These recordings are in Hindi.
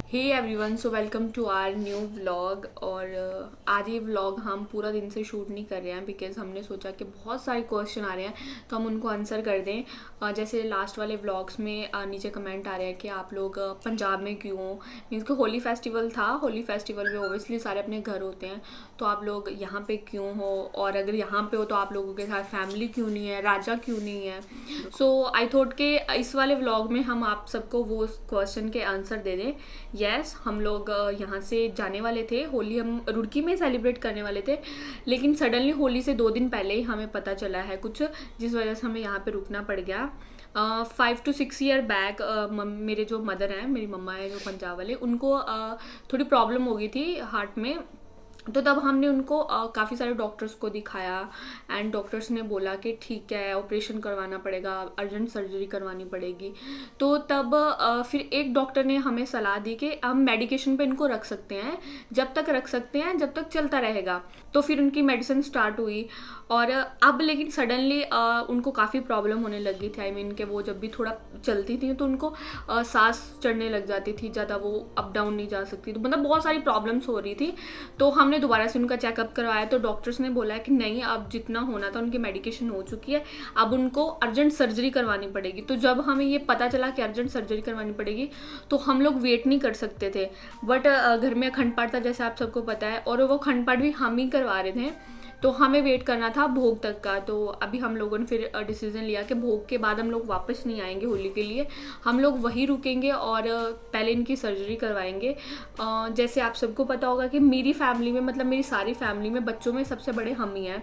Hey everyone, so welcome to our new vlog. और आज ये व्लॉग हम पूरा दिन से शूट नहीं कर रहे हैं बिकॉज हमने सोचा कि बहुत सारे क्वेश्चन आ रहे हैं तो हम उनको आंसर कर दें। जैसे लास्ट वाले व्लॉग्स में नीचे कमेंट आ रहे हैं कि आप लोग पंजाब में क्यों हो। मीन्स कि होली फेस्टिवल था, होली फेस्टिवल में ओबियसली सारे अपने घर होते हैं, तो आप लोग यहाँ पे क्यों हो, और अगर यहाँ पे हो तो आप लोगों के साथ फैमिली क्यों नहीं है, राजा क्यों नहीं है। सो आई थॉट कि इस वाले व्लॉग में हम आप सबको वो क्वेश्चन के आंसर दे दें। यस, हम लोग यहाँ से जाने वाले थे, होली हम रुड़की में सेलिब्रेट करने वाले थे, लेकिन सडनली होली से 2 दिन पहले ही हमें पता चला है कुछ, जिस वजह से हमें यहाँ पे रुकना पड़ गया। 5 to 6 ईयर बैक मेरे जो मदर हैं, मेरी मम्मा है जो पंजाब वाले, उनको थोड़ी प्रॉब्लम हो गई थी हार्ट में। तो तब हमने उनको काफ़ी सारे डॉक्टर्स को दिखाया एंड डॉक्टर्स ने बोला कि ठीक है, ऑपरेशन करवाना पड़ेगा, अर्जेंट सर्जरी करवानी पड़ेगी। तो तब फिर एक डॉक्टर ने हमें सलाह दी कि हम मेडिकेशन पे इनको रख सकते हैं, जब तक रख सकते हैं जब तक चलता रहेगा। तो फिर उनकी मेडिसिन स्टार्ट हुई और अब लेकिन सडनली उनको काफ़ी प्रॉब्लम होने लगी थी। आई मीन कि वो जब भी थोड़ा चलती थी तो उनको सांस चढ़ने लग जाती थी, ज़्यादा वो अप डाउन नहीं जा सकती, तो मतलब बहुत सारी प्रॉब्लम्स हो रही थी। तो हमने दोबारा से उनका चेकअप करवाया तो डॉक्टर्स ने बोला कि नहीं, अब जितना होना था उनकी मेडिकेशन हो चुकी है, अब उनको अर्जेंट सर्जरी करवानी पड़ेगी। तो जब हमें ये पता चला कि अर्जेंट सर्जरी करवानी पड़ेगी तो हम लोग वेट नहीं कर सकते थे। बट घर में अखंड पाठ था, जैसे आप सबको पता है, और वो अखंड पाठ भी हम ही करवा रहे थे, तो हमें वेट करना था भोग तक का। तो अभी हम लोगों ने फिर डिसीजन लिया कि भोग के बाद हम लोग वापस नहीं आएंगे होली के लिए, हम लोग वहीं रुकेंगे और पहले इनकी सर्जरी करवाएंगे। जैसे आप सबको पता होगा कि मेरी फैमिली में, मतलब मेरी सारी फैमिली में बच्चों में सबसे बड़े हम ही हैं।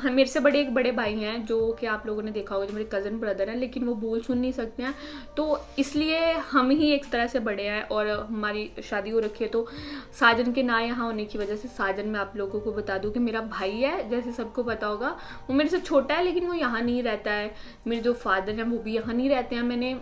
मेरे से बड़े एक बड़े भाई हैं जो कि आप लोगों ने देखा होगा, जो मेरे कज़न ब्रदर हैं, लेकिन वो बोल सुन नहीं सकते हैं, तो इसलिए हम ही एक तरह से बड़े हैं। और हमारी शादी हो रखी है, तो साजन के ना यहाँ होने की वजह से, साजन मैं आप लोगों को बता दूं कि मेरा भाई है, जैसे सबको पता होगा, वो मेरे से छोटा है लेकिन वो यहाँ नहीं रहता है। मेरे जो फादर हैं वो भी यहाँ नहीं रहते हैं, मैंने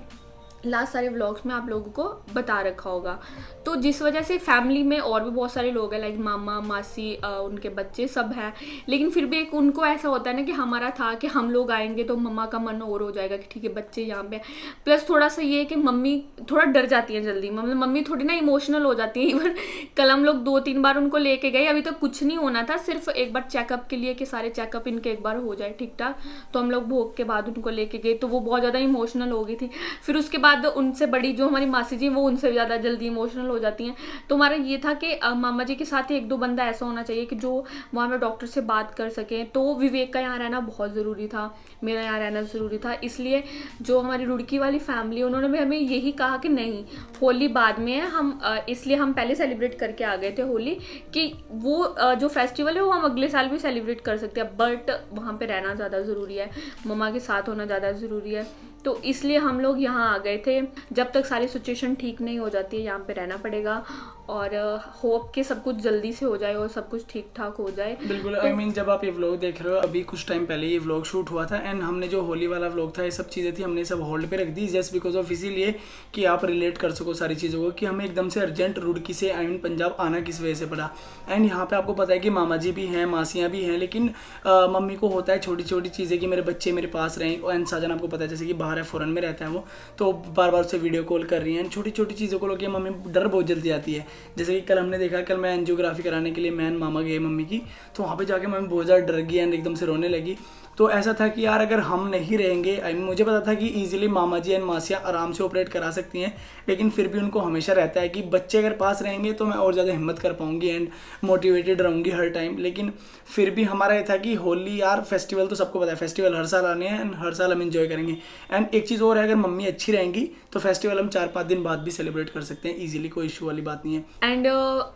लास्ट सारे व्लॉग्स में आप लोगों को बता रखा होगा। तो जिस वजह से फैमिली में और भी बहुत सारे लोग हैं, लाइक मामा मासी, उनके बच्चे सब हैं, लेकिन फिर भी एक उनको ऐसा होता है ना कि हमारा था कि हम लोग आएंगे तो मम्मा का मन और हो जाएगा कि ठीक है बच्चे यहाँ पे। प्लस थोड़ा सा ये कि मम्मी थोड़ा डर जाती है जल्दी, मतलब मम्मी थोड़ी ना इमोशनल हो जाती है। इवन कल हम लोग 2-3 बार उनको लेके गए, अभी तक कुछ नहीं होना था, सिर्फ एक बार चेकअप के लिए कि सारे चेकअप इनके एक बार हो जाए ठीक ठाक। तो हम लोग भोग के बाद उनको लेके गए, तो वो बहुत ज़्यादा इमोशनल हो गई थी। फिर उसके बाद उनसे बड़ी जो हमारी मासी जी, वो उनसे ज़्यादा जल्दी इमोशनल हो जाती हैं। तो हमारा ये था कि मामा जी के साथ ही 1-2 बंदा ऐसा होना चाहिए कि जो वहाँ पे डॉक्टर से बात कर सकें। तो विवेक का यहाँ रहना बहुत ज़रूरी था, मेरा यहाँ रहना ज़रूरी था, इसलिए जो हमारी रुड़की वाली फैमिली, उन्होंने भी हमें यही कहा कि नहीं, होली बाद में है, हम इसलिए हम पहले सेलिब्रेट करके आ गए थे होली, कि वो जो फेस्टिवल है वो हम अगले साल भी सेलिब्रेट कर सकते हैं, बट वहाँ पे रहना ज़्यादा ज़रूरी है, मम्मा के साथ होना ज़्यादा ज़रूरी है। तो इसलिए हम लोग यहाँ आ गए थे। जब तक सारी सिचुएशन ठीक नहीं हो जाती है यहाँ पे रहना पड़ेगा, और होप कि सब कुछ जल्दी से हो जाए और सब कुछ ठीक ठाक हो जाए। बिल्कुल। आई मीन जब आप ये व्लॉग देख रहे हो, अभी कुछ टाइम पहले ये व्लॉग शूट हुआ था एंड हमने जो होली वाला व्लॉग था, ये सब चीज़ें थी, हमने सब होल्ड पे रख दी जस्ट बिकॉज ऑफ इसीलिए कि आप रिलेट कर सको सारी चीज़ों को, कि हमें एकदम से अर्जेंट रुड़की से आई मीन पंजाब आना किस वजह से पड़ा। एंड यहाँ पे आपको पता है कि मामा जी भी हैं, मासियाँ भी हैं, लेकिन मम्मी को होता है छोटी छोटी चीज़ें कि मेरे बच्चे मेरे पास रहें। एंड साजन आपको पता है जैसे कि बाहर है, फ़ॉरन में रहता है वो, तो बार बार उससे वीडियो कॉल कर रही हैं। छोटी छोटी चीज़ों को लेकर मम्मी डर बहुत जल्दी आती है। जैसे कि कल हमने देखा, कल मैं एंजियोग्राफी कराने के लिए मैं मामा गए मम्मी की, तो वहाँ पे जाके मम्मी बहुत ज़्यादा डर गई एंड एकदम से रोने लगी। तो ऐसा था कि यार अगर हम नहीं रहेंगे, आई मीन मुझे पता था कि इजीली मामा जी एंड मासियाँ आराम से ऑपरेट करा सकती हैं, लेकिन फिर भी उनको हमेशा रहता है कि बच्चे अगर पास रहेंगे तो मैं और ज़्यादा हिम्मत कर पाऊंगी एंड मोटिवेटेड रहूँगी हर टाइम। लेकिन फिर भी हमारा ये था कि होली यार फेस्टिवल तो सबको पता है, फेस्टिवल हर साल आने हैं एंड हर साल हम इंजॉय करेंगे। एंड एक चीज़ और है, अगर मम्मी अच्छी रहेंगी तो फेस्टिवल हम 4-5 दिन बाद भी सेलिब्रेट कर सकते हैं ईजिली, कोई इशू वाली बात नहीं है। एंड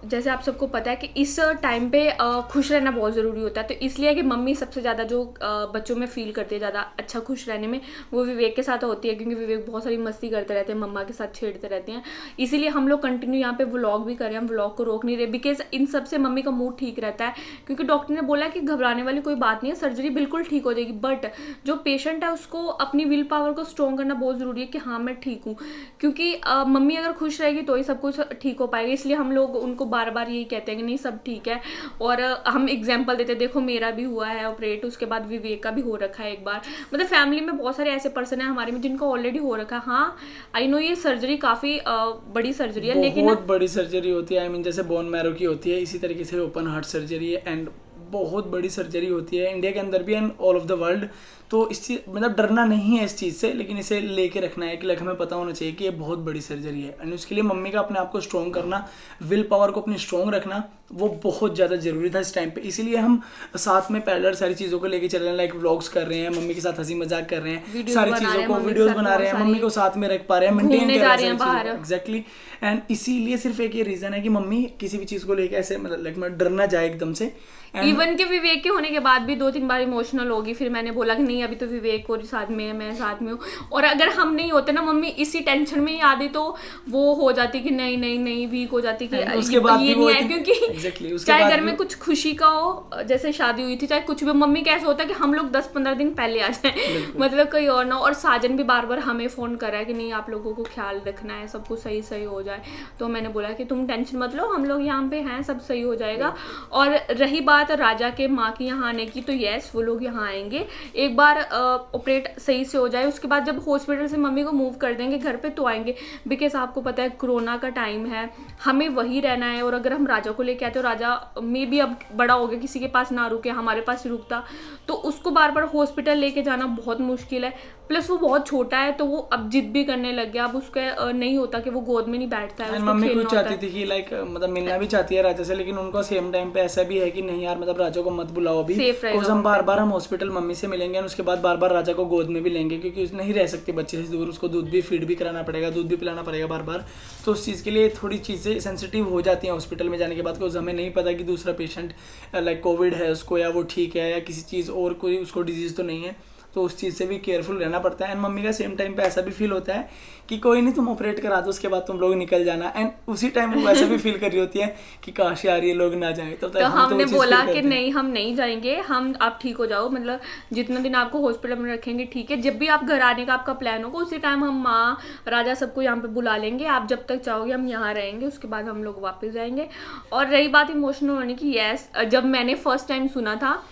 जैसे आप सबको पता है कि इस टाइम पे खुश रहना बहुत ज़रूरी होता है, तो इसलिए कि मम्मी सबसे ज़्यादा जो बच्चों में फील करती है ज़्यादा अच्छा खुश रहने में, वो विवेक के साथ होती है, क्योंकि विवेक बहुत सारी मस्ती करते रहते हैं, मम्मा के साथ छेड़ते रहते हैं। इसीलिए हम लोग कंटिन्यू यहाँ पे व्लॉग भी कर रहे हैं, हम व्लॉग को रोक नहीं रहे, बिकॉज इन सब से मम्मी का मूड ठीक रहता है, क्योंकि डॉक्टर ने बोला कि घबराने वाली कोई बात नहीं है, सर्जरी बिल्कुल ठीक हो जाएगी। बट जो पेशेंट है उसको अपनी विल पावर को स्ट्रॉन्ग करना बहुत ज़रूरी है कि हाँ मैं ठीक हूँ, क्योंकि मम्मी अगर खुश रहेगी तो ही सब कुछ ठीक हो पाएगा। इसलिए हम लोग उनको बार बार यही कहते हैं कि नहीं सब ठीक है। और हम एग्जाम्पल देते हैं, देखो मेरा भी हुआ है ऑपरेट, उसके बाद विवेक का भी हो रखा है एक बार। मतलब फैमिली में बहुत सारे ऐसे पर्सन है हमारे में जिनको ऑलरेडी हो रखा है। हाँ आई नो ये सर्जरी काफी बड़ी सर्जरी है, लेकिन बहुत बड़ी सर्जरी होती है। आई मीन जैसे बोन मैरो की होती है, इसी तरीके से ओपन हार्ट सर्जरी है एंड बहुत बड़ी सर्जरी होती है इंडिया के अंदर भी and all of the world. तो इस चीज़ मतलब डरना नहीं है इस चीज़ से, लेकिन इसे लेके रखना है कि लाइक हमें पता होना चाहिए कि ये बहुत बड़ी सर्जरी है। एंड उसके लिए मम्मी का अपने आप को स्ट्रॉन्ग करना, विल पावर को अपनी स्ट्रॉन्ग रखना, वो बहुत ज़्यादा ज़रूरी था इस टाइम पे। इसीलिए हम साथ में पैरेलल सारी चीज़ों को लेके चल रहे हैं, लाइक व्लॉग्स कर रहे हैं, मम्मी के साथ हंसी मजाक कर रहे हैं, सारी चीज़ों को वीडियोज़ बना रहे हैं, मम्मी को साथ में रख पा रहे हैं, मेंटेन कर रहे हैं एग्जैक्टली। एंड इसीलिए सिर्फ एक ये रीज़न है कि मम्मी किसी भी चीज़ को लेके ऐसे मतलब लाइक डर ना जाए एकदम से। इवन के विवेक के होने के बाद भी 2-3 बार इमोशनल होगी, फिर मैंने बोला कि नहीं अभी तो विवेक और साथ में है, मैं साथ में हूँ। और अगर हम नहीं होते ना, मम्मी इसी टेंशन में ही आती तो वो हो जाती कि नहीं नहीं नहीं वीक हो जाती कि उसके बाद ये नहीं है, क्योंकि exactly, चाहे घर में कुछ खुशी का हो, जैसे शादी हुई थी, चाहे कुछ भी, मम्मी कैसे होता है कि हम लोग 10-15 दिन पहले आ जाए, मतलब कोई और ना। और साजन भी बार बार हमें फोन कर रहा है कि नहीं आप लोगों को ख्याल रखना है, सब कुछ सही सही हो जाए। तो मैंने बोला कि तुम टेंशन मत लो, हम लोग यहाँ पे हैं, सब सही हो जाएगा। और रही बात राजा के माँ की यहाँ आने की, तो यस वो लोग यहाँ आएंगे एक बार ऑपरेट सही से हो जाए, उसके बाद जब हॉस्पिटल से मम्मी को मूव कर देंगे घर पे तो आएंगे। बिकॉज आपको पता है कोरोना का टाइम है, हमें वही रहना है। और अगर हम राजा को लेके आते तो राजा में भी अब बड़ा हो गया, किसी के पास ना रुके, हमारे पास रुकता तो उसको बार बार हॉस्पिटल लेके जाना बहुत मुश्किल है। प्लस वो बहुत छोटा है तो वो अब जिद भी करने लग गया, अब उसका नहीं होता कि वो गोद में नहीं बैठता है। मम्मी कुछ चाहती थी कि लाइक मतलब मिलना भी चाहती है राजा से, लेकिन उनको सेम टाइम पे ऐसा भी है कि नहीं यार मतलब राजा को मत बुलाओ अभी, बिकॉज हम बार बार हम हॉस्पिटल मम्मी से मिलेंगे और उसके बाद बार बार राजा को गोद में भी लेंगे, क्योंकि नहीं रह सकती बच्चे से दूर, उसको दूध भी फीड भी कराना पड़ेगा, दूध भी पिलाना पड़ेगा बार बार। तो उस चीज़ के लिए थोड़ी चीज़ें सेंसिटिव हो जाती हैं हॉस्पिटल में जाने के बाद, बिकॉज हमें नहीं पता कि दूसरा पेशेंट लाइक कोविड है उसको, या वो ठीक है, या किसी चीज़ और कोई उसको डिजीज़ तो नहीं है। तो उस चीज़ से भी केयरफुल रहना पड़ता है। एंड मम्मी का सेम टाइम पे ऐसा भी फील होता है कि कोई नहीं तुम ऑपरेट करा दो, उसके बाद तुम लोग निकल जाना। एंड उसी टाइम वो वैसा भी फील कर रही होती है कि काश यार ये लोग ना जाए। तो हमने बोला कि नहीं हम नहीं जाएंगे, हम आप ठीक हो जाओ, मतलब जितना दिन आपको हॉस्पिटल में रखेंगे ठीक है, जब भी आप घर आने का आपका प्लान होगा उसी टाइम हम माँ राजा सबको यहाँ पे बुला लेंगे, आप जब तक चाहोगे हम यहाँ रहेंगे, उसके बाद हम लोग वापस जाएंगे। और रही बात इमोशनल होने की, यस जब मैंने फर्स्ट टाइम सुना था,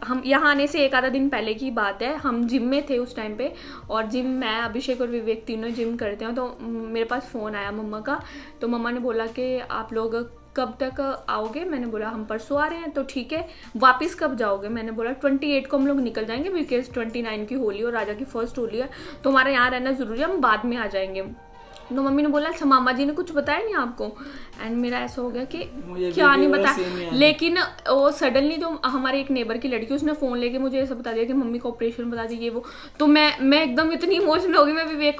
हम यहाँ आने से एक आधा दिन पहले की बात है, हम जिम में थे उस टाइम पे, और जिम मैं अभिषेक और विवेक तीनों जिम करते हैं। तो मेरे पास फ़ोन आया मम्मा का, तो मम्मा ने बोला कि आप लोग कब तक आओगे? मैंने बोला हम परसों आ रहे हैं। तो ठीक है, वापस कब जाओगे? मैंने बोला 28 को हम लोग निकल जाएंगे, बिकॉज 29 की होली और राजा की फर्स्ट होली है, तो हमारा यहाँ रहना ज़रूरी है, हम बाद में आ जाएंगे। तो मम्मी ने बोला अच्छा मामा जी ने कुछ बताया नहीं आपको? एंड मेरा ऐसा हो गया कि क्या नहीं बताया। लेकिन वो सडनली जो हमारे एक नेबर की लड़की, उसने फ़ोन लेके मुझे ऐसा बता दिया कि मम्मी को ऑपरेशन बता दी ये वो। तो मैं एकदम इतनी इमोशनल हो गई। मैं विवेक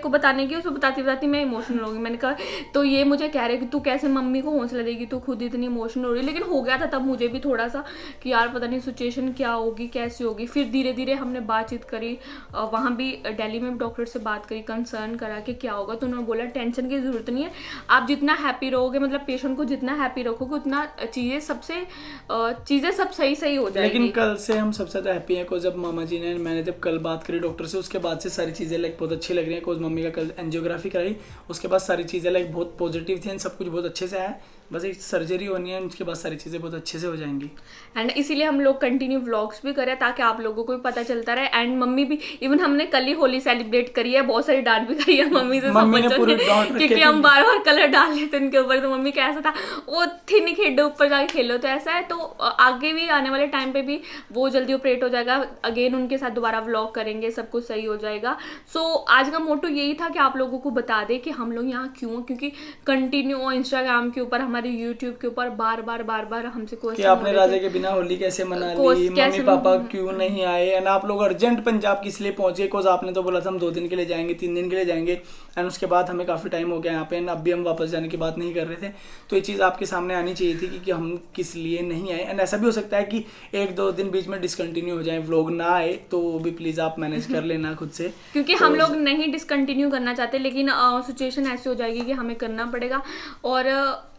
को बताने की, उसको बताती मैं इमोशनल हो गई। मैंने कहा तो ये मुझे कह रहे कि तू कैसे मम्मी को हौसला देगी, तू खुद इतनी इमोशनल हो रही। लेकिन हो गया था तब मुझे भी थोड़ा सा कि यार पता नहीं सिचुएशन क्या होगी, कैसे होगी। फिर धीरे धीरे हमने बातचीत करी, वहाँ भी दिल्ली में डॉक्टर से बात करी, कंसर्न करा कि क्या होगा। तो उन्होंने बोला टेंशन की जरूरत नहीं है, आप जितना हैप्पी रहोगे, मतलब पेशेंट को जितना हैप्पी रखोगे उतना चीज़ें सब सही हो जाएगी। लेकिन कल से हम सबसे ज़्यादा हैप्पी हैं, जब मामा जी ने मैंने जब कल बात करी डॉक्टर से, उसके बाद से सारी चीज़ें लाइक बहुत अच्छी लग रही हैं। कोज मम्मी का कल एंजियोग्राफी कराई, उसके बाद सारी चीज़ें लाइक बहुत पॉजिटिव थी, सब कुछ बहुत अच्छे से आया। बस एक सर्जरी होनी है, उसके बाद सारी चीज़ें बहुत अच्छे से हो जाएंगी। एंड इसीलिए हम लोग कंटिन्यू व्लॉग्स भी करें ताकि आप लोगों को भी पता चलता रहे। एंड मम्मी भी, इवन हमने कल ही होली सेलिब्रेट करी है, बहुत सारी डांट भी खाई है मम्मी से, क्योंकि हम बार बार कलर डाल लेते उनके ऊपर। तो मम्मी का ऐसा था वो थी नहीं खेडो ऊपर जाके खेलो, तो ऐसा है। तो आगे भी आने वाले टाइम पे भी वो जल्दी ऑपरेट हो जाएगा, अगेन उनके साथ दोबारा व्लॉग करेंगे, सब कुछ सही हो जाएगा। सो आज का मोटो यही था कि आप लोगों को बता दें कि हम लोग यहाँ क्यों, क्योंकि कंटिन्यू इंस्टाग्राम के ऊपर, हमारे यूट्यूब के ऊपर बार बार हमसे क्वेश्चन कि आपने राजा के बिना होली कैसे मना ली, मम्मी पापा क्यों नहीं आए, एंड आप लोग अर्जेंट पंजाब किस लिए पहुंचे? बिकॉज आपने तो बोला था हम 2 दिन के लिए जाएंगे, 3 दिन के लिए जाएंगे, एंड उसके बाद हमें काफ़ी टाइम हो गया यहाँ पे, अब भी हम वापस जाने की बात नहीं कर रहे थे। तो ये चीज़ आपके सामने आनी चाहिए थी कि हम किस लिए नहीं आए। एंड ऐसा भी हो सकता है कि 1-2 दिन बीच में डिसकंटिन्यू हो जाए, व्लॉग ना आए, तो वो भी प्लीज़ आप मैनेज कर लेना खुद से, क्योंकि हम लोग नहीं डिसकंटिन्यू करना चाहते, लेकिन सिचुएशन ऐसी हो जाएगी कि हमें करना पड़ेगा। और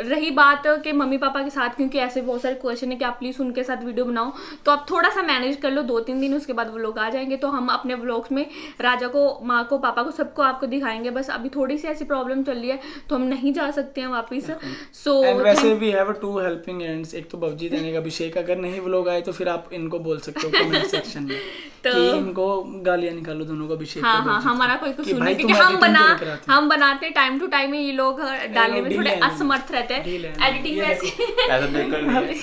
रही रही बात कि मम्मी पापा के साथ, क्योंकि ऐसे बहुत सारे क्वेश्चन है कि आप प्लीज़ उनके साथ वीडियो बनाओ, तो आप थोड़ा सा मैनेज कर लो 2-3 दिन, उसके बाद वो लोग आ जाएंगे। तो हम अपने व्लॉग्स में राजा को, माँ को, पापा को, सबको आपको दिखाएंगे। बस अभी थोड़ी सी ऐसी प्रॉब्लम चल रही है तो हम नहीं जा सकते हैं वापस। सो एंड वैसे वी हैव 2 हेल्पिंग हैंड्स, एक तो बबजी देने का अभिषेक, अगर नहीं व्लॉग आए तो फिर आप इनको बोल सकते हो कमेंट सेक्शन में कि इनको गालियां निकालो दोनों को, अभिषेक हाँ को, हाँ, बबजी हमारा को, कोई कुछ कि नहीं, भाई क्योंकि तुम हम बनाते टाइम टू टाइम, ये लोग डालने में थोड़े ढीले हैं। असमर्थ रहते हैं, ढीले हैं। एडिटिंग ये वैसे। ऐसा देखकर नहीं।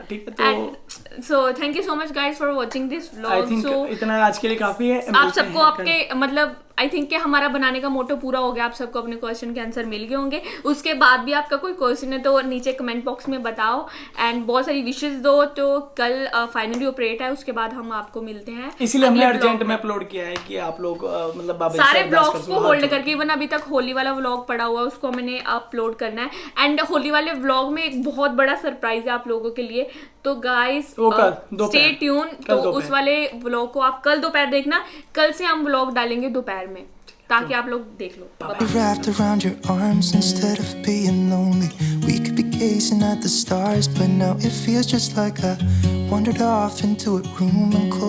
ठीक है, तो so thank you so much guys for watching this I vlog. Think so इतना आज के लिए काफी है। आप सबको आपके मतलब आई थिंक कि हमारा बनाने का मोटो पूरा हो गया, आप सबको अपने क्वेश्चन के आंसर मिल गए होंगे। उसके बाद भी आपका कोई क्वेश्चन है तो नीचे कमेंट बॉक्स में बताओ, एंड बहुत सारी विशेष दो। तो कल फाइनली ऑपरेट है, उसके बाद हम आपको मिलते हैं। इसीलिए हमने अगले अर्जेंट vlog में अपलोड किया है कि आप लोग मतलब बाबा सारे से अरदास व्लॉग्स कर को सको। होल्ड करके, इवन अभी तक होली वाला व्लॉग पड़ा हुआ है, उसको मैंने अपलोड करना है। एंड होली वाले व्लॉग में एक बहुत बड़ा सरप्राइज है आप लोगों के लिए, तो गाइस वो कल दोपहर, स्टे ट्यून। तो दोपहर। उस वाले व्लॉग को आप कल दोपहर देखना, कल से हम व्लॉग डालेंगे दोपहर में, ताकि आप लोग देख लो। Be wrapped around your arms instead of being lonely. We could be gazing at the stars, but now it feels just like I wandered off into a room and closed